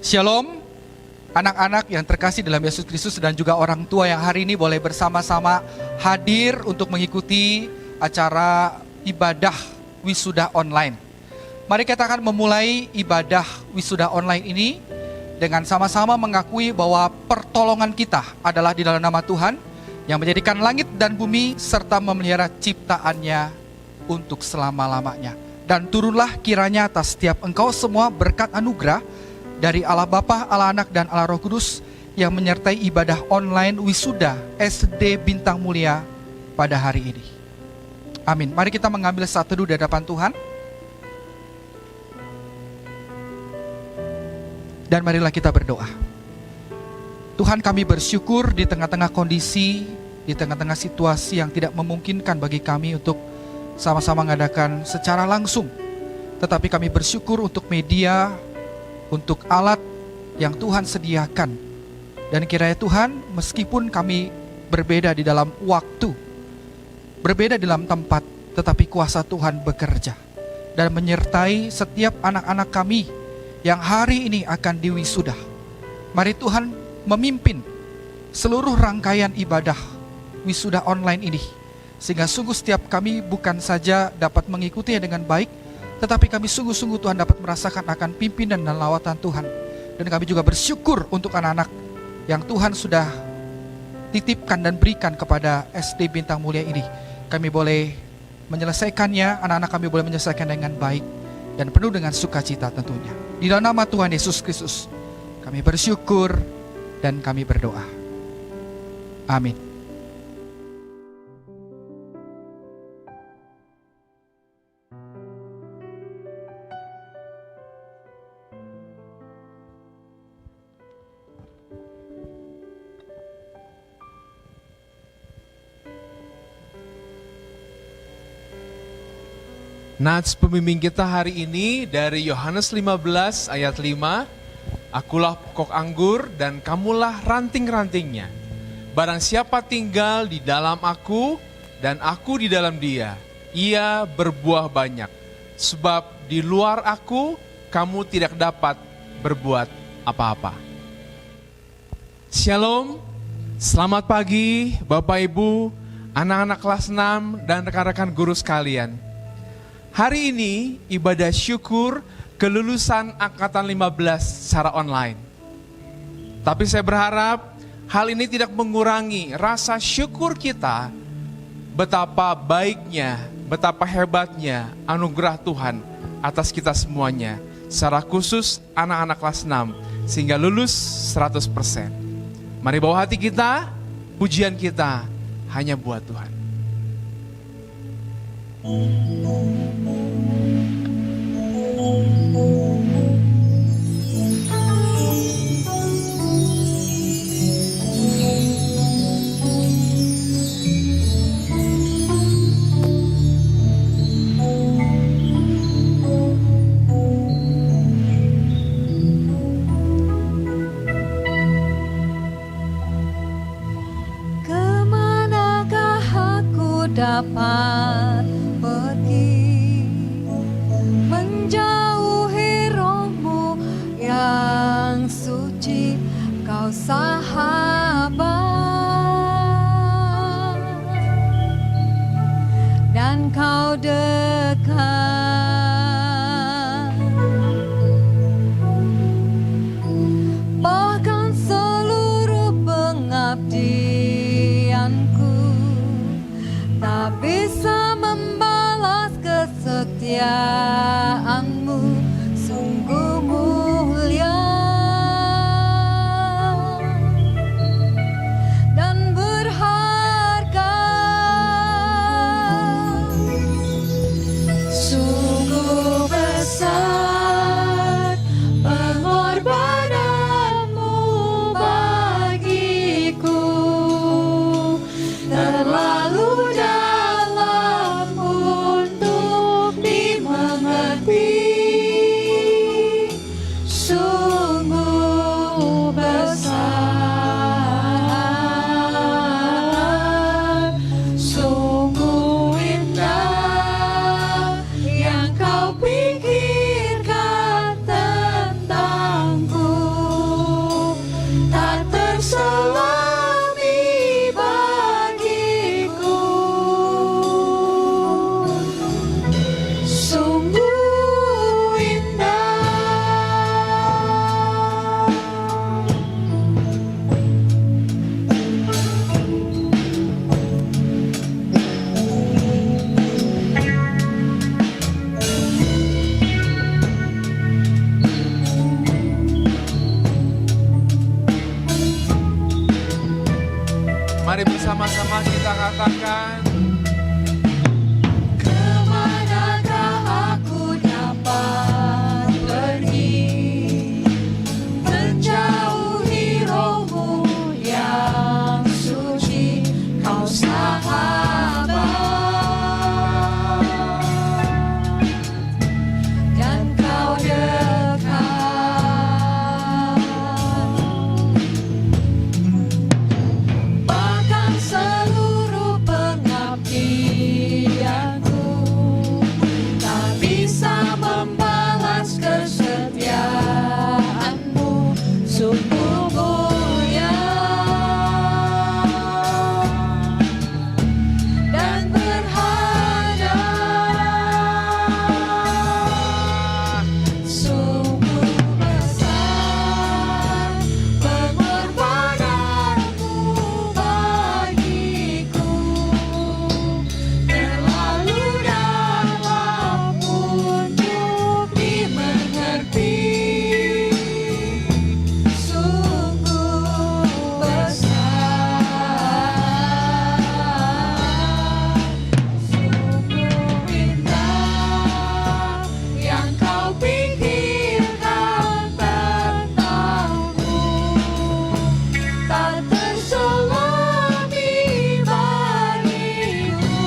Shalom, anak-anak yang terkasih dalam Yesus Kristus dan juga orang tua yang hari ini boleh bersama-sama hadir untuk mengikuti acara ibadah wisuda online. Mari kita akan memulai ibadah wisuda online ini dengan sama-sama mengakui bahwa pertolongan kita adalah di dalam nama Tuhan yang menjadikan langit dan bumi serta memelihara ciptaannya untuk selama-lamanya. Dan turunlah kiranya atas setiap engkau semua berkat anugerah dari Allah Bapa, Allah Anak, dan Allah Roh Kudus yang menyertai ibadah online wisuda SD Bintang Mulia pada hari ini. Amin. Mari kita mengambil saat teduh di hadapan Tuhan. Dan marilah kita berdoa. Tuhan, kami bersyukur di tengah-tengah kondisi, di tengah-tengah situasi yang tidak memungkinkan bagi kami untuk sama-sama mengadakan secara langsung. Tetapi kami bersyukur untuk media, untuk alat yang Tuhan sediakan. Dan kiranya Tuhan, meskipun kami berbeda di dalam waktu, berbeda di dalam tempat, tetapi kuasa Tuhan bekerja dan menyertai setiap anak-anak kami yang hari ini akan diwisuda. Mari Tuhan memimpin seluruh rangkaian ibadah wisuda online ini, sehingga sungguh setiap kami bukan saja dapat mengikutinya dengan baik, tetapi kami sungguh-sungguh Tuhan dapat merasakan akan pimpinan dan lawatan Tuhan. Dan kami juga bersyukur untuk anak-anak yang Tuhan sudah titipkan dan berikan kepada SD Bintang Mulia ini. Kami boleh menyelesaikannya, anak-anak kami boleh menyelesaikan dengan baik dan penuh dengan sukacita tentunya. Di dalam nama Tuhan Yesus Kristus kami bersyukur dan kami berdoa. Amin. Nats pembimbing kita hari ini dari Yohanes 15 ayat 5. Akulah pokok anggur dan kamulah ranting-rantingnya. Barang siapa tinggal di dalam aku dan aku di dalam dia, ia berbuah banyak. Sebab di luar aku kamu tidak dapat berbuat apa-apa. Shalom, selamat pagi Bapak Ibu, anak-anak kelas 6 dan rekan-rekan guru sekalian. Hari ini ibadah syukur kelulusan angkatan 15 secara online. Tapi saya berharap hal ini tidak mengurangi rasa syukur kita, betapa baiknya, betapa hebatnya anugerah Tuhan atas kita semuanya, secara khusus anak-anak kelas 6 sehingga lulus 100%. Mari bawa hati kita, pujian kita hanya buat Tuhan. Kemanakah aku dapat pergi menjauhi rohmu yang suci, kau sahabat dan kau dekat, bahkan seluruh pengabdianku tak bisa membalas kesetiaanmu, sungguh mulia dan berharga. Sungguh besar pengorbananmu bagiku, terlalu dalam untuk dimengerti. Sama-sama kita katakan, Kemanakah aku dapat pergi, menjauhi rohmu yang suci, kau sahabat, dan kau dekat. Bahkan seluruh pengabdianku tak bisa membalas kesetiaanmu, sungguh mulia dan berharga, sungguh besar pengorbananmu bagiku, terlalu dalam untuk dimengerti, sungguh besar, sungguh indah yang kau pikirkan tentangku, tak terselami bagiku,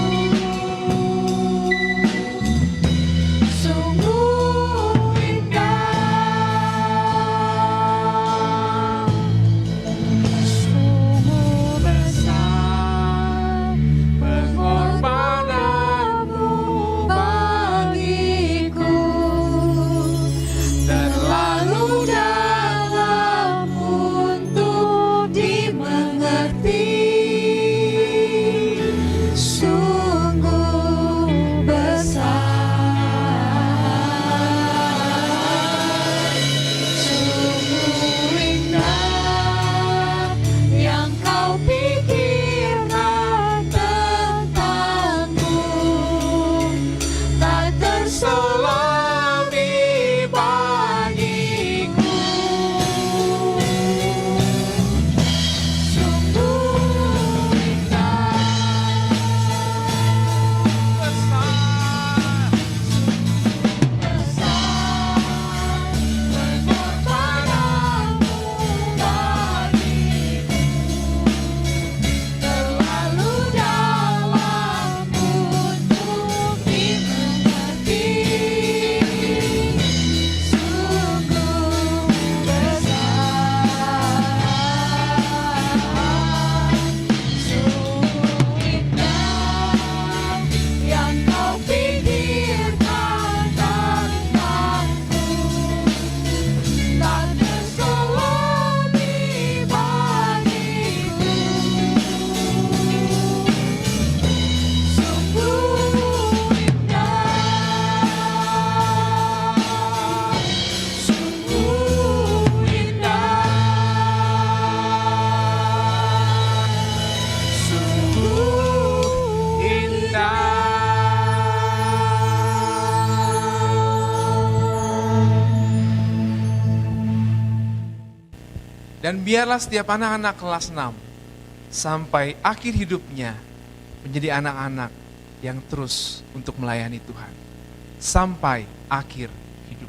sungguh indah, sungguh besar pengorbananmu bagiku, terlalu dalam untuk dimengerti, sungguh besar, sungguh indah yang kau pikirkan tentangku, tak terselami bagiku, sungguh indah, besar, pengorbananmu bagiku, terlalu dalam untuk dimengerti, sungguh besar, sungguh indah yang kau pikirkan tentangku, tak terselami bagiku, sungguh indah, sungguh indah, dan biarlah setiap anak-anak kelas 6 sampai akhir hidupnya menjadi anak-anak yang terus untuk melayani Tuhan sampai akhir hidup.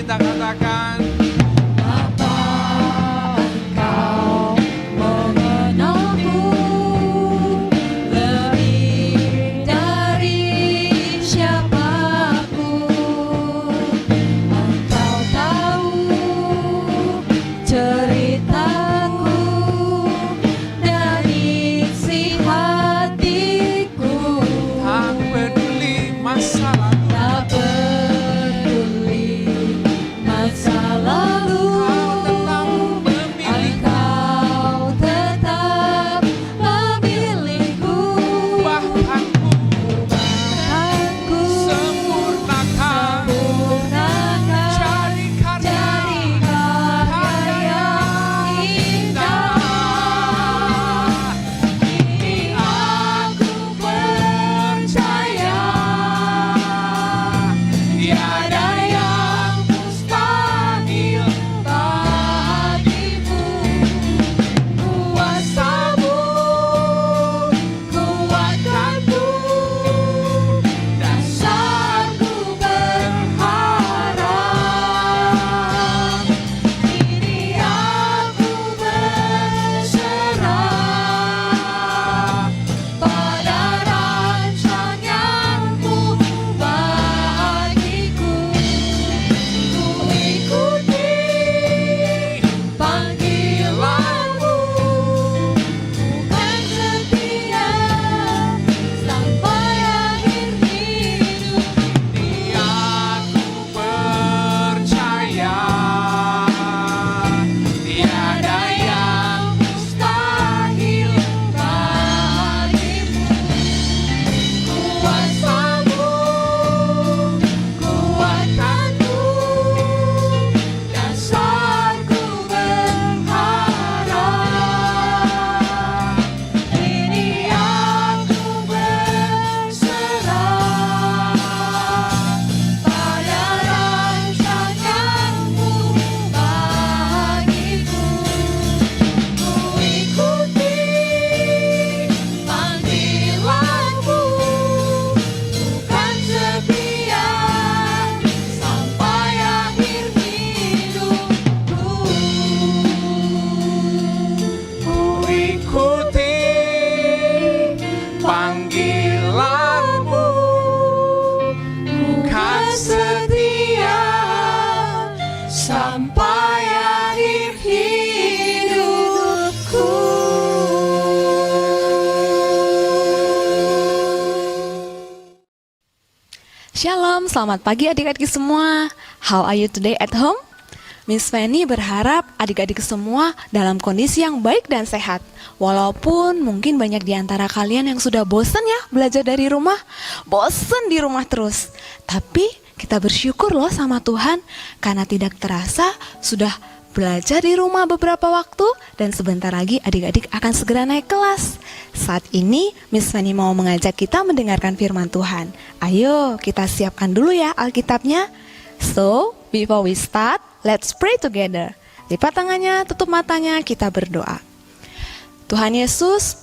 kita katakan, Bapa, Engkau mengenalku lebih dari siapapun. Engkau tahu ceritaku dan isi hatiku. tak peduli masa lalu. Tak peduli masa lalu, Engkau tetap memilihku. Bahkan Aku sempurnakan sempurnakan jadi karya karya yang indah. Kini aku percaya tiada yang mustahil bagimu. Kuasamu kuatkanku, dasarku berharap. Kini aku berserah pada rancanganmu bagiku. Ku ikuti panggilanmu, bukan setia sampai akhir hidup. aku percaya tiada yang Mustahil bagimu. Kuasamu kuatkanku, dasarku berharap. Kini aku berserah pada rancanganmu bagiku. Ku ikuti panggilanmu, bukan setia sampai akhir hidupku. ku ikuti panggilanmu, bukan setia sampai akhir hidupku. Shalom, selamat pagi adik-adik semua. How are you today at home? Miss Fanny berharap adik-adik semua dalam kondisi yang baik dan sehat. Walaupun mungkin banyak di antara kalian yang sudah bosan ya belajar dari rumah, bosan di rumah terus. Tapi kita bersyukur loh sama Tuhan karena tidak terasa sudah belajar di rumah beberapa waktu dan sebentar lagi adik-adik akan segera naik kelas. Saat ini Miss Fanny mau mengajak kita mendengarkan firman Tuhan. Ayo kita siapkan dulu ya Alkitabnya. So, before we start, let's pray together. Lipat tangannya, tutup matanya, kita berdoa. Tuhan Yesus,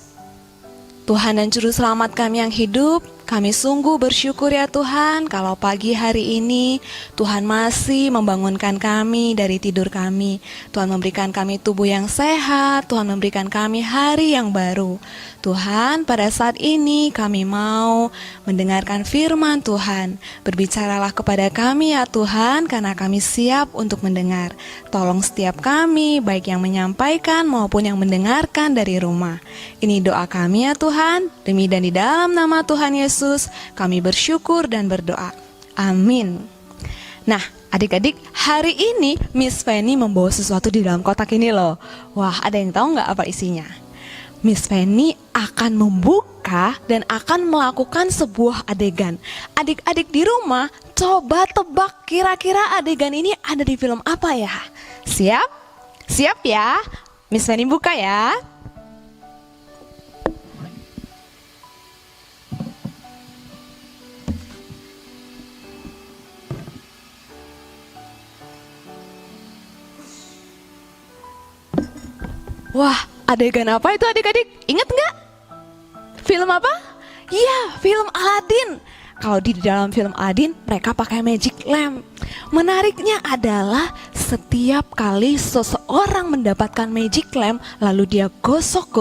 Tuhan dan Juru Selamat kami yang hidup, kami sungguh bersyukur ya Tuhan kalau pagi hari ini Tuhan masih membangunkan kami dari tidur kami. Tuhan memberikan kami tubuh yang sehat, Tuhan memberikan kami hari yang baru. Tuhan, pada saat ini kami mau mendengarkan firman Tuhan. Berbicaralah kepada kami ya Tuhan, karena kami siap untuk mendengar. Tolong setiap kami, baik yang menyampaikan maupun yang mendengarkan dari rumah. Ini doa kami ya Tuhan, demi dan di dalam nama Tuhan Yesus, kami bersyukur dan berdoa. Amin. Nah, adik-adik, hari ini Miss Fanny membawa sesuatu di dalam kotak ini loh. Wah, ada yang tahu nggak apa isinya? Miss Fanny akan membuka dan akan melakukan sebuah adegan. Adik-adik di rumah, coba tebak kira-kira adegan ini ada di film apa ya? Siap? Siap ya? Miss Fanny buka ya. Wah, adegan apa itu adik-adik? Ingat nggak? Film apa? Iya, film Aladdin. Kalau di dalam film Aladdin, mereka pakai magic lamp. Menariknya adalah setiap kali seseorang mendapatkan magic lamp lalu dia gosok,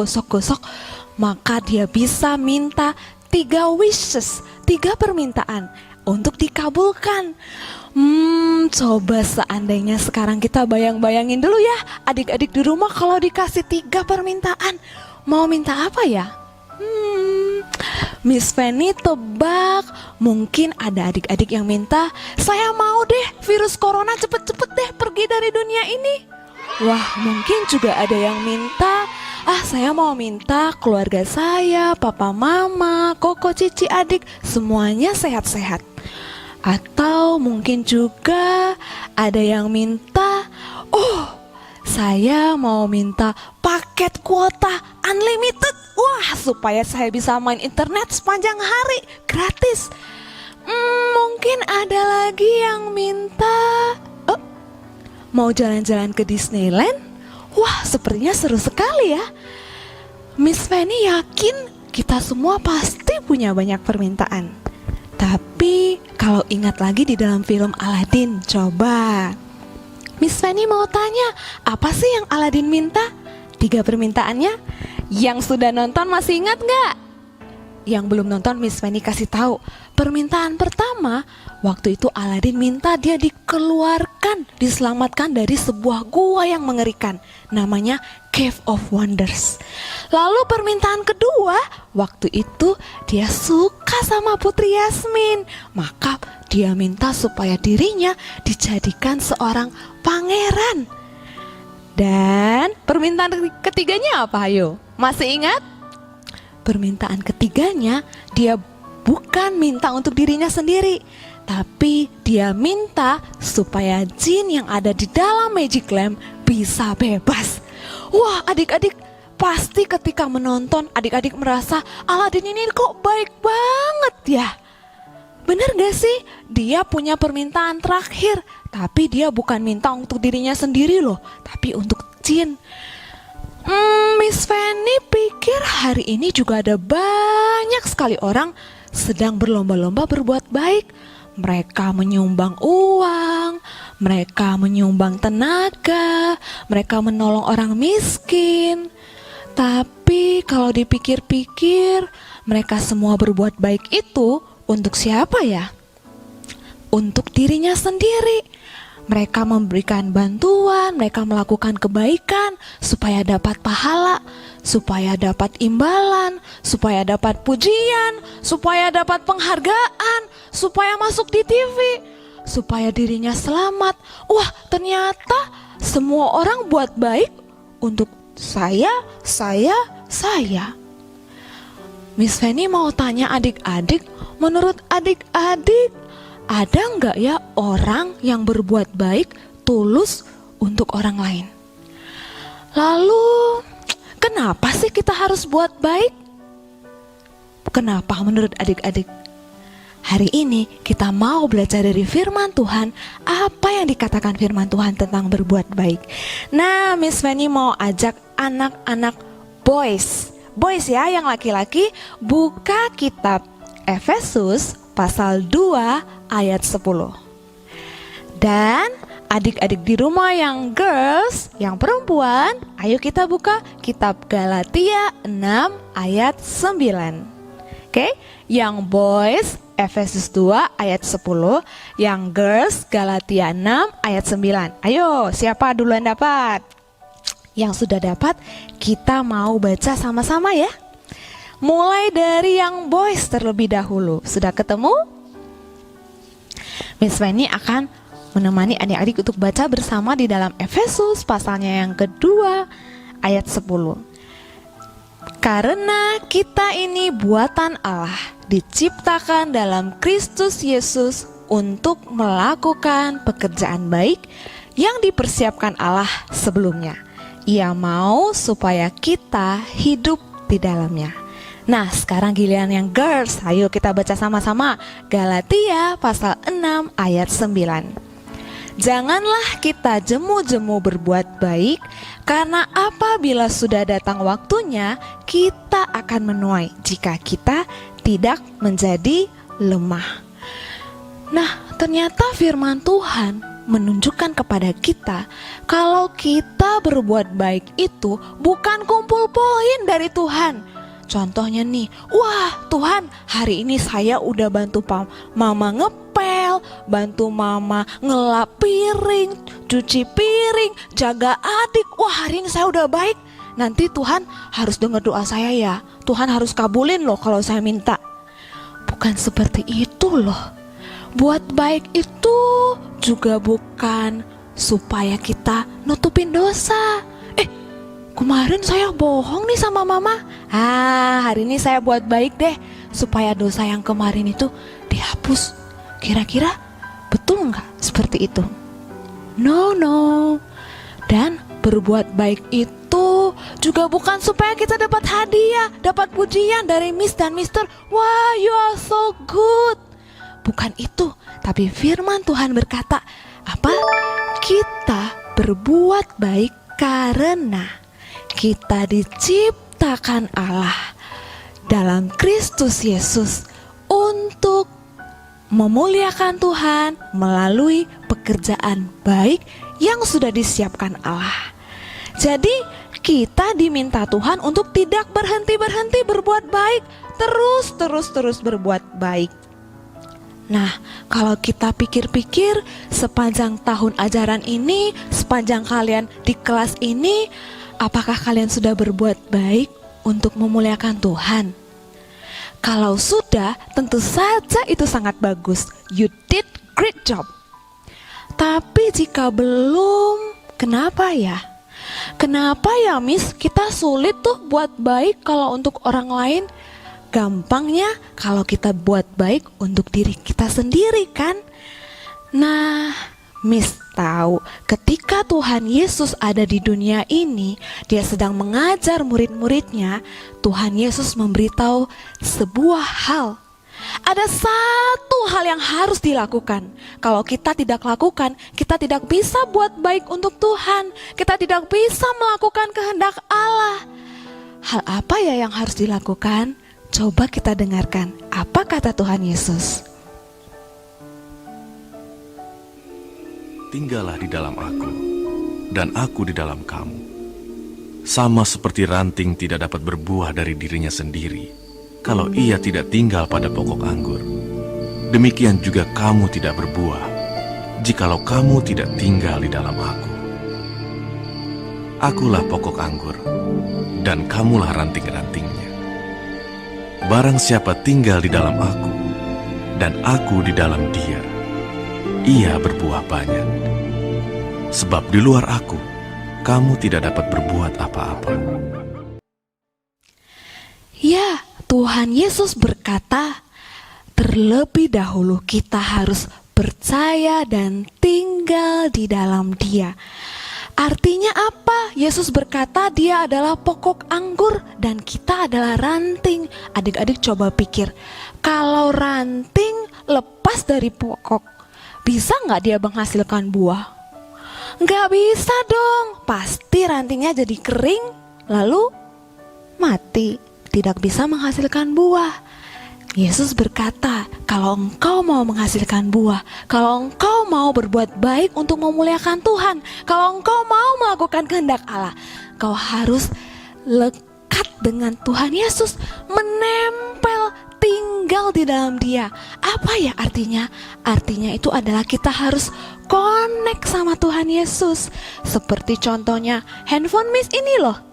maka dia bisa minta 3 wishes, 3 permintaan untuk dikabulkan. Coba seandainya sekarang kita bayang-bayangin dulu ya, adik-adik di rumah kalau dikasih 3 permintaan, mau minta apa ya? Miss Fanny tebak, mungkin ada adik-adik yang minta, saya mau deh virus corona cepet-cepet deh pergi dari dunia ini. Wah, mungkin juga ada yang minta, saya mau minta keluarga saya, papa mama, koko, cici, adik, semuanya sehat-sehat. Atau mungkin juga ada yang minta, saya mau minta paket kuota unlimited. Wah, supaya saya bisa main internet sepanjang hari gratis. Mungkin ada lagi yang minta mau jalan-jalan ke Disneyland. Wah, sepertinya seru sekali ya. Miss Fanny yakin kita semua pasti punya banyak permintaan. Tapi kalau ingat lagi di dalam film Aladdin, coba Miss Fanny mau tanya, apa sih yang Aladdin minta? 3 permintaannya. Yang sudah nonton masih ingat nggak? Yang belum nonton, Miss Fanny kasih tahu. Permintaan pertama, waktu itu Aladdin minta dia dikeluarkan, diselamatkan dari sebuah gua yang mengerikan, namanya Cave of Wonders. Lalu permintaan kedua, waktu itu dia suka sama Putri Yasmin, maka dia minta supaya dirinya dijadikan seorang pangeran. Dan permintaan ketiganya apa, ayo? Masih ingat? Permintaan ketiganya, dia bukan minta untuk dirinya sendiri, tapi dia minta supaya jin yang ada di dalam magic lamp bisa bebas. Wah, adik-adik, pasti ketika menonton adik-adik merasa Aladdin ini kok baik banget ya. Bener gak sih? Dia punya permintaan terakhir, tapi dia bukan minta untuk dirinya sendiri loh, tapi untuk jin. Miss Fanny pikir hari ini juga ada banyak sekali orang sedang berlomba-lomba berbuat baik. Mereka menyumbang uang, mereka menyumbang tenaga, mereka menolong orang miskin. Tapi kalau dipikir-pikir, mereka semua berbuat baik itu untuk siapa ya? Untuk dirinya sendiri. Mereka memberikan bantuan, mereka melakukan kebaikan supaya dapat pahala, supaya dapat imbalan, supaya dapat pujian, supaya dapat penghargaan, supaya masuk di TV, supaya dirinya selamat. Wah, ternyata semua orang buat baik untuk saya. Miss Fanny mau tanya adik-adik, menurut adik-adik, ada nggak ya orang yang berbuat baik tulus untuk orang lain? Lalu, kenapa sih kita harus buat baik? Kenapa menurut adik-adik? Hari ini kita mau belajar dari firman Tuhan, apa yang dikatakan firman Tuhan tentang berbuat baik. Nah, Miss Fanny mau ajak anak-anak boys ya, yang laki-laki, buka kitab Efesus pasal 2 ayat 10. Dan adik-adik di rumah yang girls, yang perempuan, ayo kita buka kitab Galatia 6 ayat 9. Oke, yang boys Efesus 2 ayat 10, yang girls Galatia 6 ayat 9. Ayo, siapa duluan dapat? Yang sudah dapat, kita mau baca sama-sama ya. Mulai dari yang boys terlebih dahulu. Sudah ketemu? Miss Fanny akan menemani adik-adik untuk baca bersama di dalam Efesus pasalnya yang kedua ayat 10. Karena kita ini buatan Allah, diciptakan dalam Kristus Yesus untuk melakukan pekerjaan baik yang dipersiapkan Allah sebelumnya. Ia mau supaya kita hidup di dalamnya. Nah, sekarang giliran yang girls. Ayo kita baca sama-sama Galatia pasal 6 ayat 9. Janganlah kita jemu-jemu berbuat baik, karena apabila sudah datang waktunya, kita akan menuai jika kita tidak menjadi lemah. Nah, Ternyata firman Tuhan menunjukkan kepada kita kalau kita berbuat baik itu bukan kumpul poin dari Tuhan. Contohnya nih, wah Tuhan, hari ini saya udah bantu mama ngepel, bantu mama ngelap piring, cuci piring, jaga adik. Wah, hari ini saya udah baik. Nanti Tuhan harus dengar doa saya ya. Tuhan harus kabulin loh kalau saya minta. Bukan seperti itu loh. Buat baik itu juga bukan supaya kita nutupin dosa. Kemarin saya bohong nih sama mama. Hari ini saya buat baik deh supaya dosa yang kemarin itu dihapus. Kira-kira betul nggak seperti itu? No. Dan berbuat baik itu juga bukan supaya kita dapat hadiah, dapat pujian dari Miss dan Mister. Wah, you are so good. Bukan itu, tapi firman Tuhan berkata, apa? Kita berbuat baik karena kita diciptakan Allah dalam Kristus Yesus untuk memuliakan Tuhan melalui pekerjaan baik yang sudah disiapkan Allah. Jadi kita diminta Tuhan untuk tidak berhenti berbuat baik, terus berbuat baik. Nah, kalau kita pikir-pikir sepanjang tahun ajaran ini, sepanjang kalian di kelas ini, apakah kalian sudah berbuat baik untuk memuliakan Tuhan? Kalau sudah, tentu saja itu sangat bagus. You did great job. Tapi jika belum, kenapa ya? Kenapa ya Miss, kita sulit tuh buat baik kalau untuk orang lain? Gampangnya kalau kita buat baik untuk diri kita sendiri kan? Nah, Miss tahu ketika Tuhan Yesus ada di dunia ini, dia sedang mengajar murid-muridnya, Tuhan Yesus memberitahu sebuah hal. Ada satu hal yang harus dilakukan. Kalau kita tidak lakukan, kita tidak bisa buat baik untuk Tuhan. Kita tidak bisa melakukan kehendak Allah. Hal apa ya yang harus dilakukan? Coba kita dengarkan apa kata Tuhan Yesus. Tinggallah di dalam aku, dan aku di dalam kamu. Sama seperti ranting tidak dapat berbuah dari dirinya sendiri, kalau ia tidak tinggal pada pokok anggur. Demikian juga kamu tidak berbuah, jikalau kamu tidak tinggal di dalam aku. Akulah pokok anggur, dan kamulah ranting-rantingnya. Barang siapa tinggal di dalam aku, dan aku di dalam dia, ia berbuah banyak. Sebab di luar aku, kamu tidak dapat berbuat apa-apa. Ya, Tuhan Yesus berkata, terlebih dahulu kita harus percaya dan tinggal di dalam Dia. Artinya apa? Yesus berkata dia adalah pokok anggur dan kita adalah ranting. Adik-adik coba pikir, kalau ranting lepas dari pokok, bisa nggak dia menghasilkan buah? Nggak bisa dong, pasti rantingnya jadi kering lalu mati, tidak bisa menghasilkan buah. Yesus berkata, kalau engkau mau menghasilkan buah, kalau engkau mau berbuat baik untuk memuliakan Tuhan, kalau engkau mau melakukan kehendak Allah, kau harus lekat dengan Tuhan Yesus, menempel, tinggal di dalam Dia. Apa ya artinya? Artinya itu adalah kita harus connect sama Tuhan Yesus. Seperti contohnya handphone Miss ini loh.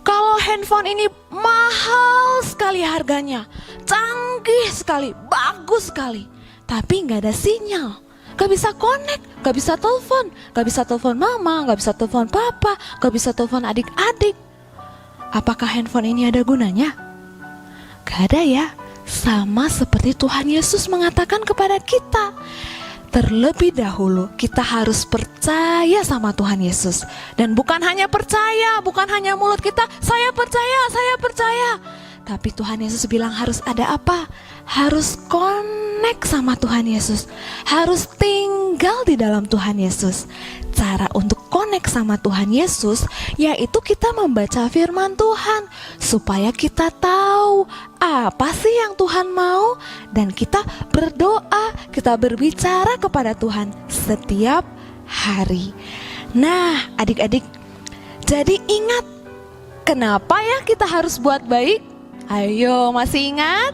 Kalau handphone ini mahal sekali harganya, canggih sekali, bagus sekali, tapi nggak ada sinyal, nggak bisa connect, nggak bisa telepon, nggak bisa telepon mama, nggak bisa telepon papa, nggak bisa telepon adik-adik. Apakah handphone ini ada gunanya? Gak ada ya. Sama seperti Tuhan Yesus mengatakan kepada kita. Terlebih dahulu kita harus percaya sama Tuhan Yesus. Dan bukan hanya percaya, bukan hanya mulut kita, saya percaya. Tapi Tuhan Yesus bilang harus ada apa? Harus connect sama Tuhan Yesus. Harus tinggal di dalam Tuhan Yesus. Cara untuk connect connect sama Tuhan Yesus, yaitu kita membaca firman Tuhan supaya kita tahu apa sih yang Tuhan mau, dan kita berdoa, kita berbicara kepada Tuhan setiap hari. Nah, adik-adik, jadi ingat kenapa ya kita harus buat baik? Ayo, masih ingat?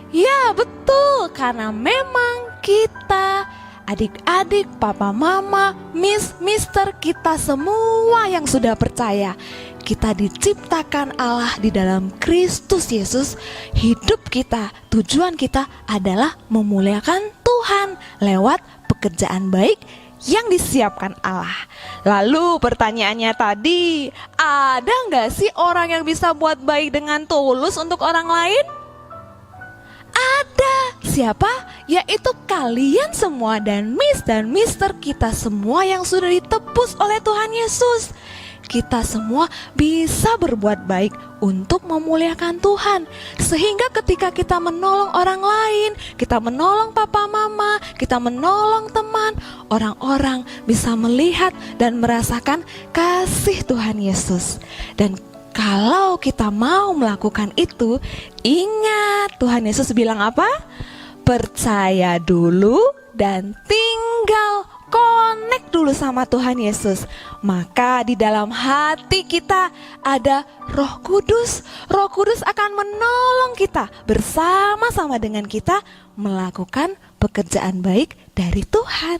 Ya, betul, karena memang kita, adik-adik, papa, mama, mister, kita semua yang sudah percaya, kita diciptakan Allah di dalam Kristus Yesus. Hidup kita, tujuan kita adalah memuliakan Tuhan lewat pekerjaan baik yang disiapkan Allah. Lalu pertanyaannya tadi, ada nggak sih orang yang bisa buat baik dengan tulus untuk orang lain? Ada. Siapa? Yaitu kalian semua dan mister kita semua yang sudah ditebus oleh Tuhan Yesus. Kita semua bisa berbuat baik untuk memuliakan Tuhan. Sehingga ketika kita menolong orang lain, kita menolong papa mama, kita menolong teman, orang-orang bisa melihat dan merasakan kasih Tuhan Yesus. Dan kalau kita mau melakukan itu, ingat Tuhan Yesus bilang apa? Percaya dulu dan tinggal connect dulu sama Tuhan Yesus. Maka di dalam hati kita ada Roh Kudus. Roh Kudus akan menolong kita bersama-sama dengan kita melakukan pekerjaan baik dari Tuhan.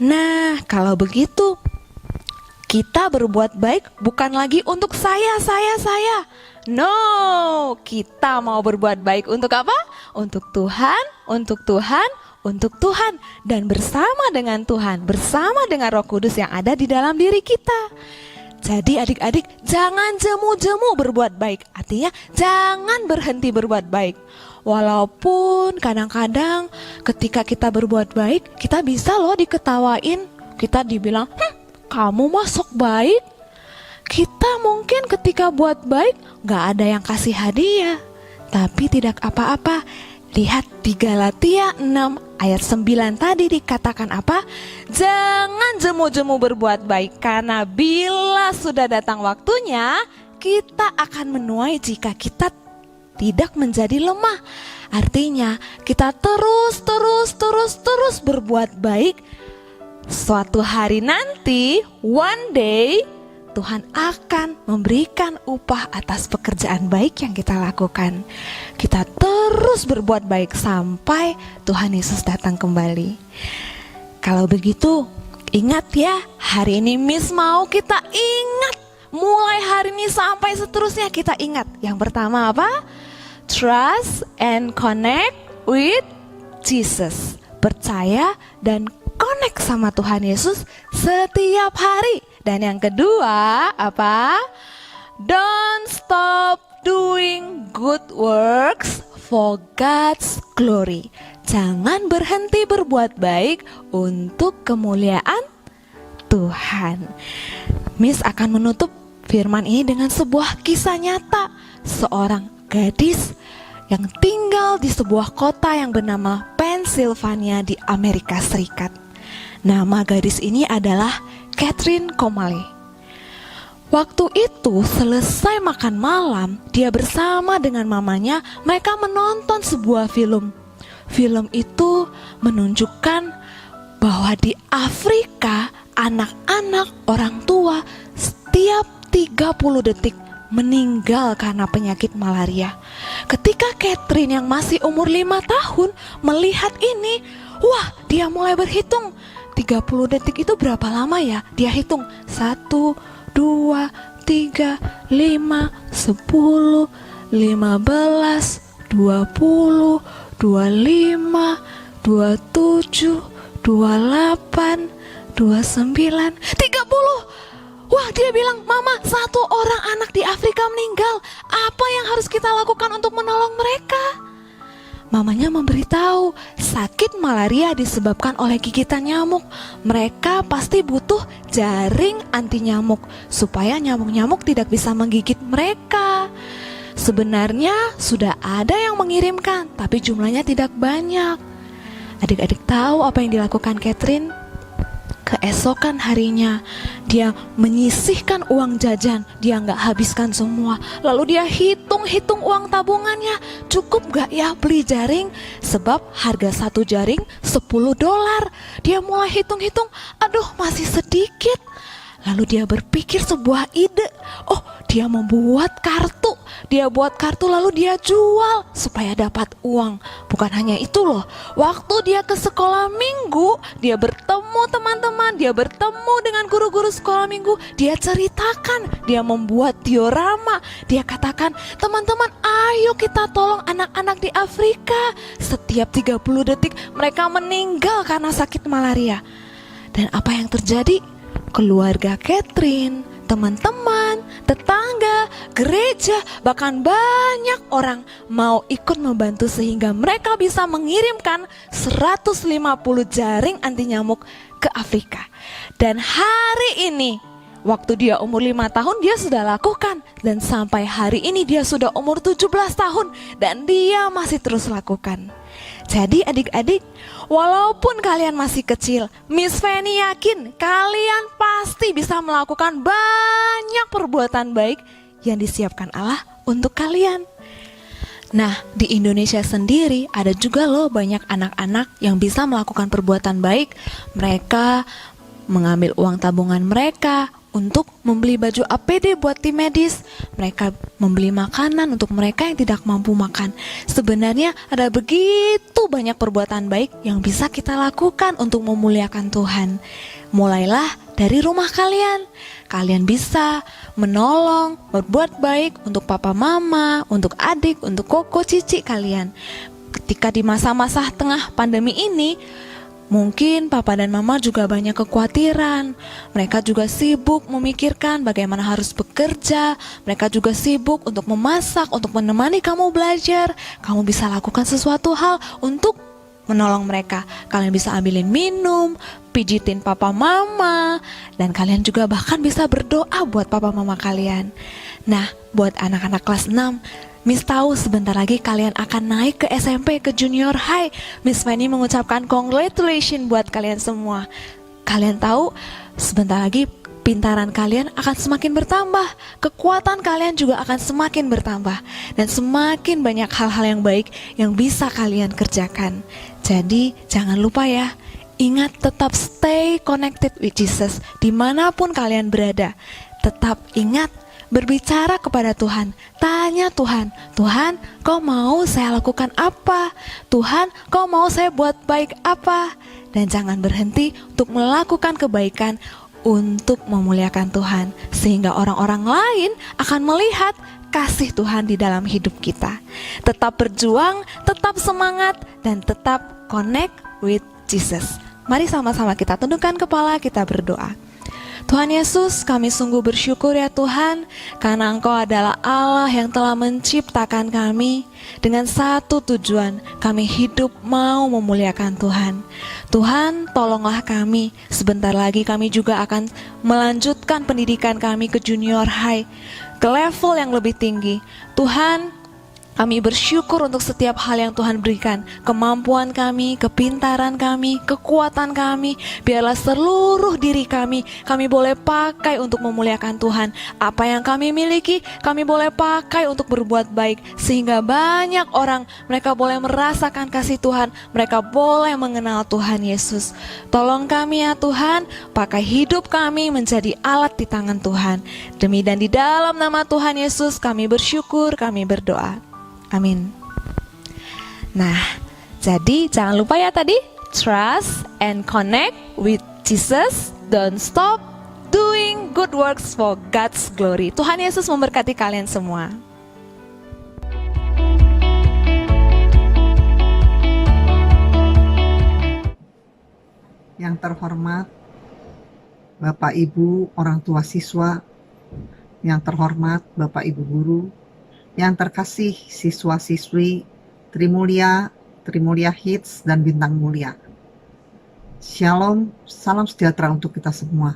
Nah, kalau begitu, kita berbuat baik bukan lagi untuk saya. No, kita mau berbuat baik untuk apa? Untuk Tuhan, dan bersama dengan Tuhan, bersama dengan Roh Kudus yang ada di dalam diri kita. Jadi adik-adik, jangan jemu-jemu berbuat baik. Artinya jangan berhenti berbuat baik. Walaupun kadang-kadang ketika kita berbuat baik, kita bisa loh diketawain. Kita dibilang, kamu masuk baik. Kita mungkin ketika buat baik gak ada yang kasih hadiah, tapi tidak apa-apa. Lihat di Galatia 6 ayat 9 tadi dikatakan apa? Jangan jemu-jemu berbuat baik, karena bila sudah datang waktunya, kita akan menuai jika kita tidak menjadi lemah. Artinya kita terus berbuat baik. Suatu hari nanti, one day, Tuhan akan memberikan upah atas pekerjaan baik yang kita lakukan. Kita terus berbuat baik sampai Tuhan Yesus datang kembali. Kalau begitu, ingat ya, hari ini Miss mau kita ingat. Mulai hari ini sampai seterusnya kita ingat. Yang pertama apa? Trust and connect with Jesus. Percaya dan connect sama Tuhan Yesus setiap hari. Dan yang kedua apa? Don't stop doing good works for God's glory. Jangan berhenti berbuat baik untuk kemuliaan Tuhan. Miss akan menutup firman ini dengan sebuah kisah nyata. Seorang gadis yang tinggal di sebuah kota yang bernama Pennsylvania di Amerika Serikat. Nama gadis ini adalah Catherine Komale. Waktu itu selesai makan malam, dia bersama dengan mamanya, mereka menonton sebuah film. Film itu menunjukkan bahwa di Afrika, anak-anak, orang tua setiap 30 detik meninggal karena penyakit malaria. Ketika Catherine yang masih umur 5 tahun melihat ini, wah, dia mulai berhitung. 30 detik itu berapa lama ya? Dia hitung 1, 2, 3, 5, 10, 15, 20, 25, 27, 28, 29, 30. Wah, dia bilang, Mama, 1 orang anak di Afrika meninggal. Apa yang harus kita lakukan untuk menolong mereka? Mamanya memberitahu, sakit malaria disebabkan oleh gigitan nyamuk. Mereka pasti butuh jaring anti nyamuk supaya nyamuk-nyamuk tidak bisa menggigit mereka. Sebenarnya sudah ada yang mengirimkan, tapi jumlahnya tidak banyak. Adik-adik tahu apa yang dilakukan Catherine? Keesokan harinya, dia menyisihkan uang jajan, dia nggak habiskan semua. Lalu dia hitung-hitung uang tabungannya, cukup nggak ya beli jaring? Sebab harga satu jaring $10. Dia mulai hitung-hitung, aduh masih sedikit. Lalu dia berpikir sebuah ide. Oh, dia membuat kartu. Dia buat kartu lalu dia jual supaya dapat uang. Bukan hanya itu loh, waktu dia ke sekolah minggu, dia bertemu teman-teman, dia bertemu dengan guru-guru sekolah minggu. Dia ceritakan, dia membuat diorama. Dia katakan, teman-teman ayo kita tolong anak-anak di Afrika. Setiap 30 detik mereka meninggal karena sakit malaria. Dan apa yang terjadi? Keluarga Catherine, teman-teman, tetangga, gereja, bahkan banyak orang mau ikut membantu sehingga mereka bisa mengirimkan 150 jaring anti nyamuk ke Afrika. Dan hari ini, waktu dia umur 5 tahun dia sudah lakukan. Dan sampai hari ini dia sudah umur 17 tahun dan dia masih terus lakukan. Jadi adik-adik, walaupun kalian masih kecil, Miss Fanny yakin kalian pasti bisa melakukan banyak perbuatan baik yang disiapkan Allah untuk kalian. Nah, di Indonesia sendiri ada juga loh banyak anak-anak yang bisa melakukan perbuatan baik. Mereka mengambil uang tabungan mereka untuk membeli baju APD buat tim medis. Mereka membeli makanan untuk mereka yang tidak mampu makan. Sebenarnya ada begitu banyak perbuatan baik yang bisa kita lakukan untuk memuliakan Tuhan. Mulailah dari rumah kalian. Kalian bisa menolong, berbuat baik untuk papa mama, untuk adik, untuk koko cici kalian. Ketika di masa-masa tengah pandemi ini, mungkin papa dan mama juga banyak kekhawatiran. Mereka juga sibuk memikirkan bagaimana harus bekerja. Mereka juga sibuk untuk memasak, untuk menemani kamu belajar. Kamu bisa lakukan sesuatu hal untuk menolong mereka. Kalian bisa ambilin minum, pijitin papa mama, dan kalian juga bahkan bisa berdoa buat papa mama kalian. Nah, buat anak-anak kelas 6, Miss tahu sebentar lagi kalian akan naik ke SMP, ke junior high. Miss Fanny mengucapkan congratulations buat kalian semua. Kalian tahu sebentar lagi pintaran kalian akan semakin bertambah. Kekuatan kalian juga akan semakin bertambah. Dan semakin banyak hal-hal yang baik yang bisa kalian kerjakan. Jadi jangan lupa ya, ingat tetap stay connected with Jesus dimanapun kalian berada. Tetap ingat berbicara kepada Tuhan, tanya Tuhan, Tuhan kau mau saya lakukan apa? Tuhan kau mau saya buat baik apa? Dan jangan berhenti untuk melakukan kebaikan untuk memuliakan Tuhan, sehingga orang-orang lain akan melihat kasih Tuhan di dalam hidup kita. Tetap berjuang, tetap semangat, dan tetap connect with Jesus. Mari sama-sama kita tundukkan kepala, kita berdoa. Tuhan Yesus, kami sungguh bersyukur ya Tuhan, karena Engkau adalah Allah yang telah menciptakan kami dengan satu tujuan, kami hidup mau memuliakan Tuhan. Tuhan, tolonglah kami, sebentar lagi kami juga akan melanjutkan pendidikan kami ke junior high, ke level yang lebih tinggi. Tuhan, kami bersyukur untuk setiap hal yang Tuhan berikan. Kemampuan kami, kepintaran kami, kekuatan kami. Biarlah seluruh diri kami boleh pakai untuk memuliakan Tuhan. Apa yang kami miliki, kami boleh pakai untuk berbuat baik. Sehingga banyak orang, mereka boleh merasakan kasih Tuhan. Mereka boleh mengenal Tuhan Yesus. Tolong kami ya Tuhan, pakai hidup kami menjadi alat di tangan Tuhan. Demi dan di dalam nama Tuhan Yesus kami bersyukur, kami berdoa. Amin. Nah, jadi jangan lupa ya tadi, trust and connect with Jesus. Don't stop doing good works for God's glory. Tuhan Yesus memberkati kalian semua. Yang terhormat Bapak Ibu orang tua siswa, yang terhormat Bapak Ibu guru, yang terkasih siswa-siswi Trimulia, Trimulia Hits, dan Bintang Mulia. Shalom, salam sejahtera untuk kita semua.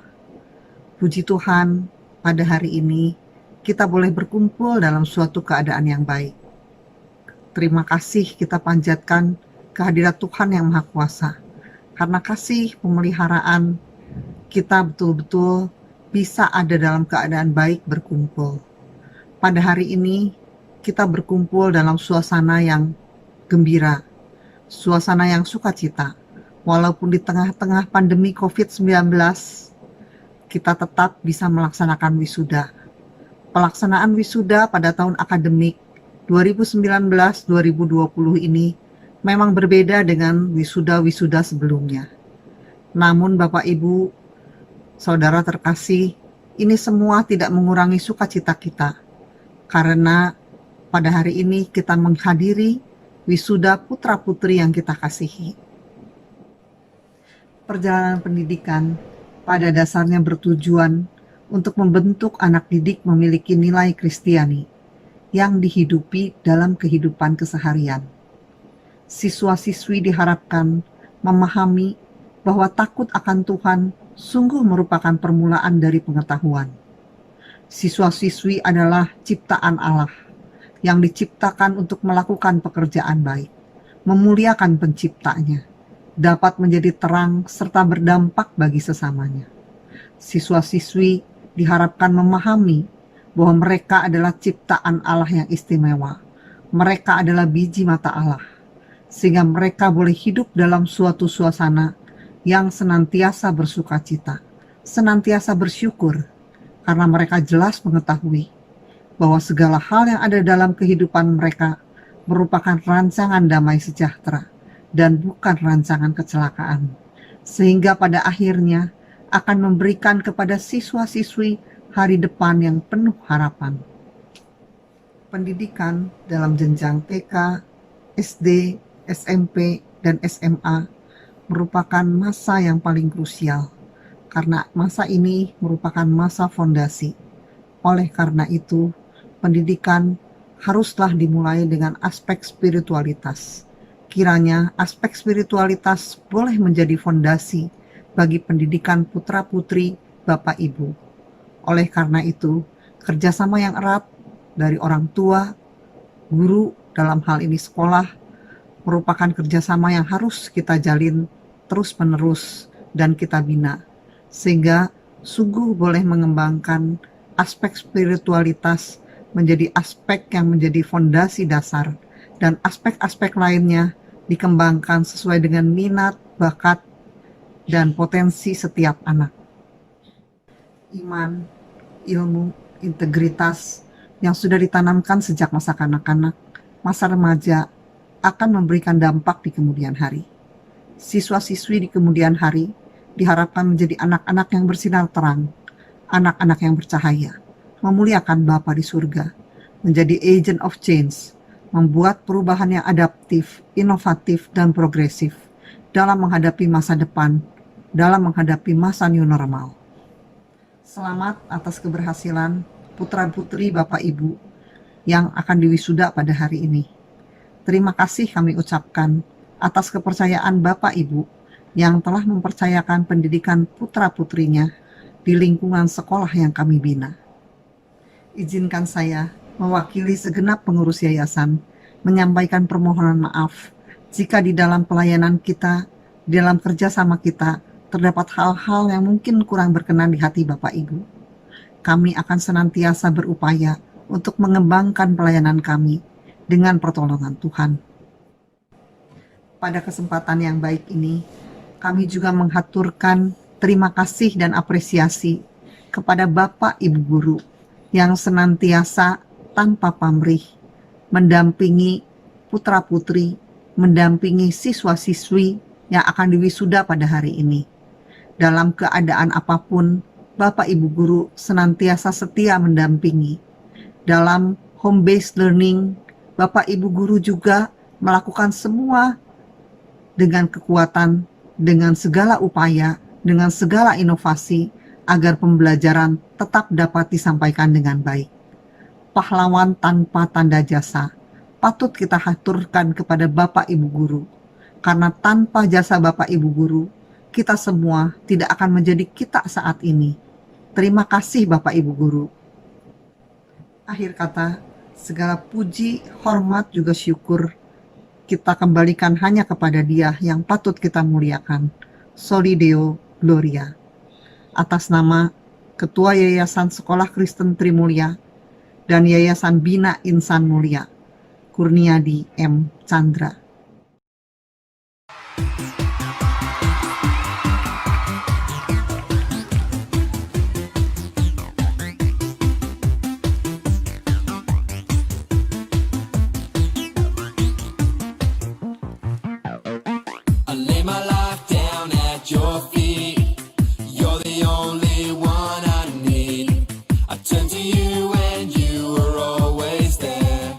Puji Tuhan, pada hari ini kita boleh berkumpul dalam suatu keadaan yang baik. Terima kasih kita panjatkan kehadirat Tuhan yang Maha Kuasa, karena kasih pemeliharaan kita betul-betul bisa ada dalam keadaan baik berkumpul. Pada hari ini, kita berkumpul dalam suasana yang gembira, suasana yang sukacita. Walaupun di tengah-tengah pandemi COVID-19, kita tetap bisa melaksanakan wisuda. Pelaksanaan wisuda pada tahun akademik 2019-2020 ini memang berbeda dengan wisuda-wisuda sebelumnya. Namun Bapak Ibu, Saudara terkasih, ini semua tidak mengurangi sukacita kita. Karena pada hari ini kita menghadiri wisuda putra-putri yang kita kasihi. Perjalanan pendidikan pada dasarnya bertujuan untuk membentuk anak didik memiliki nilai Kristiani yang dihidupi dalam kehidupan keseharian. Siswa-siswi diharapkan memahami bahwa takut akan Tuhan sungguh merupakan permulaan dari pengetahuan. Siswa-siswi adalah ciptaan Allah yang diciptakan untuk melakukan pekerjaan baik, memuliakan penciptanya, dapat menjadi terang serta berdampak bagi sesamanya. Siswa-siswi diharapkan memahami bahwa mereka adalah ciptaan Allah yang istimewa. Mereka adalah biji mata Allah, sehingga mereka boleh hidup dalam suatu suasana yang senantiasa bersukacita, senantiasa bersyukur, karena mereka jelas mengetahui bahwa segala hal yang ada dalam kehidupan mereka merupakan rancangan damai sejahtera dan bukan rancangan kecelakaan, sehingga pada akhirnya akan memberikan kepada siswa-siswi hari depan yang penuh harapan. Pendidikan dalam jenjang TK, SD, SMP, dan SMA merupakan masa yang paling krusial, karena masa ini merupakan masa fondasi. Oleh karena itu, pendidikan haruslah dimulai dengan aspek spiritualitas. Kiranya aspek spiritualitas boleh menjadi fondasi bagi pendidikan putra-putri Bapak Ibu. Oleh karena itu, kerjasama yang erat dari orang tua, guru, dalam hal ini sekolah, merupakan kerjasama yang harus kita jalin terus-menerus dan kita bina, sehingga sungguh boleh mengembangkan aspek spiritualitas menjadi aspek yang menjadi fondasi dasar, dan aspek-aspek lainnya dikembangkan sesuai dengan minat, bakat, dan potensi setiap anak. Iman, ilmu, integritas yang sudah ditanamkan sejak masa kanak-kanak, masa remaja, akan memberikan dampak di kemudian hari. Siswa-siswi di kemudian hari diharapkan menjadi anak-anak yang bersinar terang, anak-anak yang bercahaya, memuliakan Bapa di surga, menjadi agent of change, membuat perubahan yang adaptif, inovatif, dan progresif dalam menghadapi masa depan, dalam menghadapi masa new normal. Selamat atas keberhasilan putra-putri Bapak Ibu yang akan diwisuda pada hari ini. Terima kasih kami ucapkan atas kepercayaan Bapak Ibu yang telah mempercayakan pendidikan putra-putrinya di lingkungan sekolah yang kami bina. Izinkan saya mewakili segenap pengurus yayasan menyampaikan permohonan maaf jika di dalam pelayanan kita, di dalam kerjasama kita, terdapat hal-hal yang mungkin kurang berkenan di hati Bapak Ibu. Kami akan senantiasa berupaya untuk mengembangkan pelayanan kami dengan pertolongan Tuhan. Pada kesempatan yang baik ini, kami juga menghaturkan terima kasih dan apresiasi kepada Bapak Ibu Guru yang senantiasa tanpa pamrih mendampingi putra-putri, mendampingi siswa-siswi yang akan diwisuda pada hari ini. Dalam keadaan apapun, Bapak Ibu Guru senantiasa setia mendampingi. Dalam home-based learning, Bapak Ibu Guru juga melakukan semua dengan kekuatan, dengan segala upaya, dengan segala inovasi, agar pembelajaran tetap dapat disampaikan dengan baik. Pahlawan tanpa tanda jasa patut kita haturkan kepada Bapak Ibu Guru, karena tanpa jasa Bapak Ibu Guru, kita semua tidak akan menjadi kita saat ini. Terima kasih Bapak Ibu Guru. Akhir kata, segala puji, hormat, juga syukur kita kembalikan hanya kepada Dia yang patut kita muliakan. Soli Deo Gloria. atas nama Ketua Yayasan Sekolah Kristen Trimulya dan Yayasan Bina Insan Mulia, Kurniadi M. Chandra. I lay my life down at your feet. You're the only one I need. I turn to you and you are always there.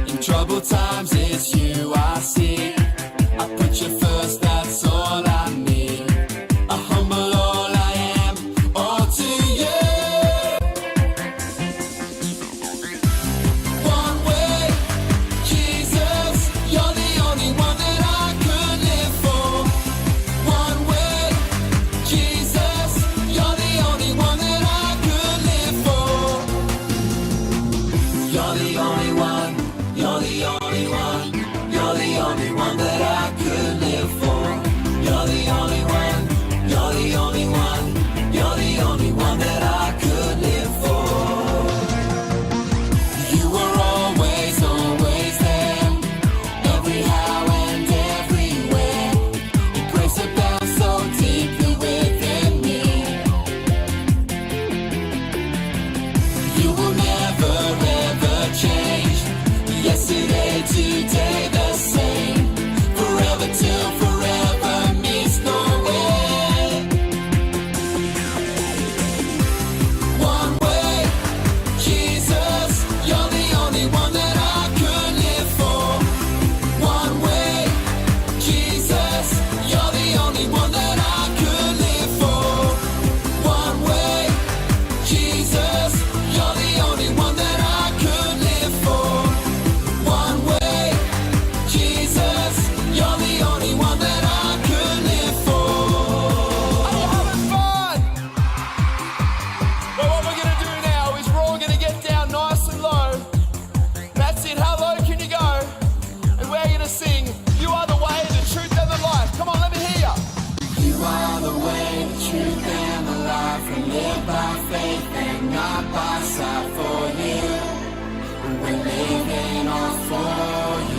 In troubled times it's you I see. I put you first, that's all I need. I humble all I am, all to you. One way, Jesus, you're the only one that I could live for. One way, Jesus, you're the only one that I could live for. You're the only one, you're the only one, you're the only one that I could live for. You're the only one, you're the only one, you're the only one that I could live for. You were always, always there, every how and everywhere. Your grace abounds so deeply within me. You will never ever change. Yesterday, today, the same. Forever till forever meets no end. One way, Jesus, you're the only one that I could live for. One way, Jesus, you're the only one that I could live for. One way, Jesus, you're the only one that I could live for. One way, Jesus, you're the only one that I could live for. Are you having fun? Well, what we're going to do now is we're all going to get down nice and low. That's it. How low can you go? And we're going to sing, you are the way, the truth, and the life. Come on, let me hear you. You are the way, the truth, and the life. We live by faith and not by sight for you. We're living all for you.